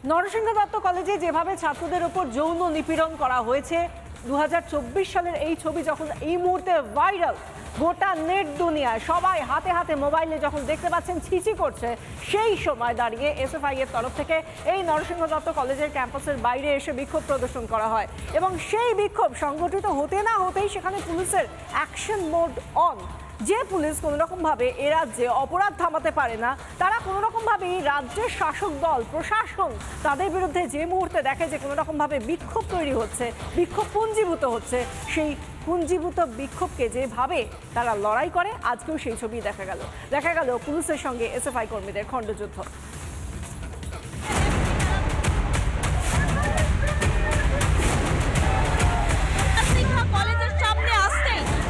নরসিংহ দত্ত কলেজে যেভাবে ছাত্রদের উপর যৌন নিপীড়ন করা হয়েছে 2024 সালের এই ছবি যখন এই মুহূর্তে ভাইরাল, গোটা নেট দুনিয়ায় সবাই হাতে হাতে মোবাইলে যখন দেখতে পাচ্ছেন ছিচি করছে, সেই সময় দাঁড়িয়ে এসএফআই এর তরফ থেকে এই নরসিংহ দত্ত কলেজের ক্যাম্পাসের বাইরে এসে বিক্ষোভ প্রদর্শন করা হয় এবং সেই বিক্ষোভ সংগঠিত হতে না হতেই সেখানে পুলিশের অ্যাকশন মোড অন। যে পুলিশ কোনো রকমভাবে এ রাজ্যে অপরাধ থামাতে পারে না, তারা কোনো রকমভাবেই রাজ্যের শাসক দল প্রশাসন তাদের বিরুদ্ধে যে মুহূর্তে দেখে যে কোনো রকমভাবে বিক্ষোভ তৈরি হচ্ছে, বিক্ষোভ পুঞ্জীভূত হচ্ছে, সেই পুঞ্জীভূত বিক্ষোভকে যেভাবে তারা লড়াই করে, আজকেও সেই ছবি দেখা গেল পুলিশের সঙ্গে এসএফআই কর্মীদের খণ্ডযুদ্ধ।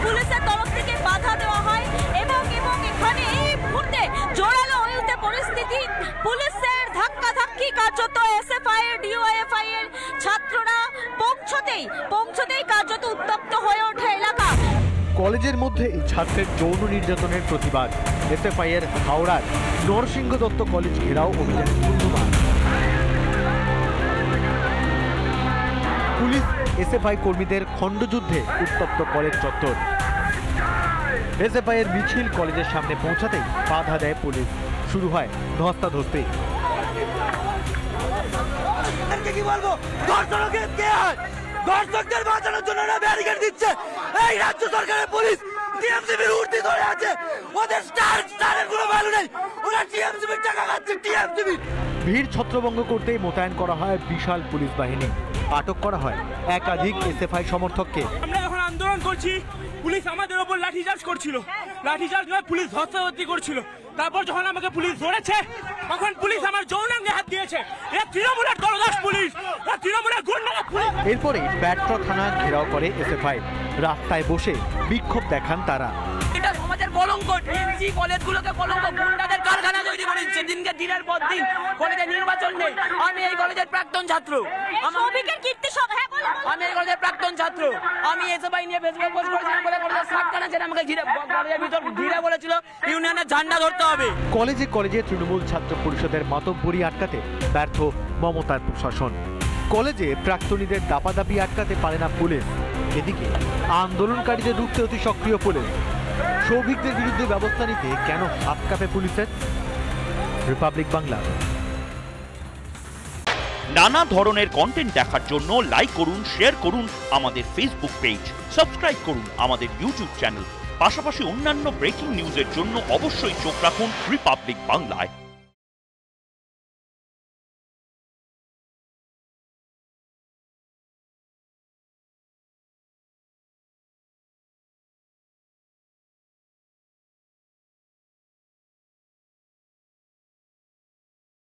পুলিশের তরফ থেকে বাধা দেওয়া হয় এবং এখানে এই মুহূর্তে জোরালো হয়ে ওঠে পরিস্থিতি। পুলিশের ধাক্কাধাক্কি কার্যত এসএফআই এর ডিওএফআই এর ছাত্ররা পৌঁছতেই কার্যত উত্তপ্ত হয়ে ওঠে এলাকা। কলেজের মধ্যে এই ছাত্রের যৌন নির্যাতনের প্রতিবাদ, এসএফআই এর হাওড়ার নরসিংহ দত্ত কলেজ ঘেরাও অভিযান পূর্ণমান। পুলিশ এসএফআই কর্মীদের খণ্ডযুদ্ধে উত্তপ্ত কলেজ চত্বর। এসএফআই এর মিছিল কলেজের সামনে পৌঁছাতেই বাধা দেয় পুলিশ, শুরু হয় ধস্তাধস্তি। কি বলবো, দর্শকদের বাঁচানোর জন্য ব্যারিকেড দিচ্ছে এই রাজ্য সরকারের পুলিশ। টিএমসিবির উর্দি ধরে আছে, ওদের স্টারের কোনো ভ্যালু নেই, ওরা টিএমসিবির টাকা খাচ্ছে। টিএমসিবি ভিড় ছত্রভঙ্গ করতেই মোতায়েন করা হয় বিশাল পুলিশ বাহিনী, আটক করা হয় একাধিক এসএফআই সমর্থককে। আমরা এখন আন্দোলন করছি, পুলিশ আমাদের উপর লাঠিচার্জ করছিল, লাঠিচার্জ নয় পুলিশ ধস্তাধস্তি করছিল। তারপর যখন আমাকে পুলিশ ধরেছে তখন পুলিশ আমার যৌনাঙ্গে হাত দিয়েছে। এরা তৃণমূলের দলদাস পুলিশ, এরা তৃণমূলের গুন্ডা পুলিশ। এরপরে ব্যাট্রা থানা ঘেরাও করে এসএফআই, রাস্তায় বসে বিক্ষোভ দেখান তারা। এটা সমাজের কলঙ্ক, টিএমসি কলেজগুলোকে কলঙ্ক, গুন্ডাদের কারখানা তৈরি করে দিচ্ছে দিনকে দিনের পর দিন। কলেজে নির্বাচন নেই, আমি এই কলেজের প্রাক্তন ছাত্র, আমি এই কলেজের প্রাক্তন ছাত্র। আমি এসএফআই নিয়ে ফেসবুকে পোস্ট করেছিলাম বলে কলেজের সাতখানা ছেলে আমাকে কলেজের ভিতর ঘিরে বলেছিল ইউনিয়নের ঝান্ডা ধরতে হবে। কলেজে কলেজে তৃণমূল ছাত্র পরিষদের মাতব্বরি আটকাতে ব্যর্থ মমতার প্রশাসন। কলেজে প্রাক্তনীদের দাপাদাপি আটকাতে পারে না পুলিশ, এদিকে আন্দোলনকারীদের রুখতে অতি সক্রিয় পুলিশ। সৌভিকদের বিরুদ্ধে ব্যবস্থা নিতে কেন হাত কাঁপে পুলিশের? রিপাবলিক বাংলা। নানা ধরনের কন্টেন্ট দেখার জন্য লাইক করুন, শেয়ার করুন আমাদের ফেসবুক পেজ, সাবস্ক্রাইব করুন আমাদের ইউটিউব চ্যানেল। পাশাপাশি অন্যান্য ব্রেকিং নিউজের জন্য অবশ্যই চোখ রাখুন রিপাবলিক বাংলায়।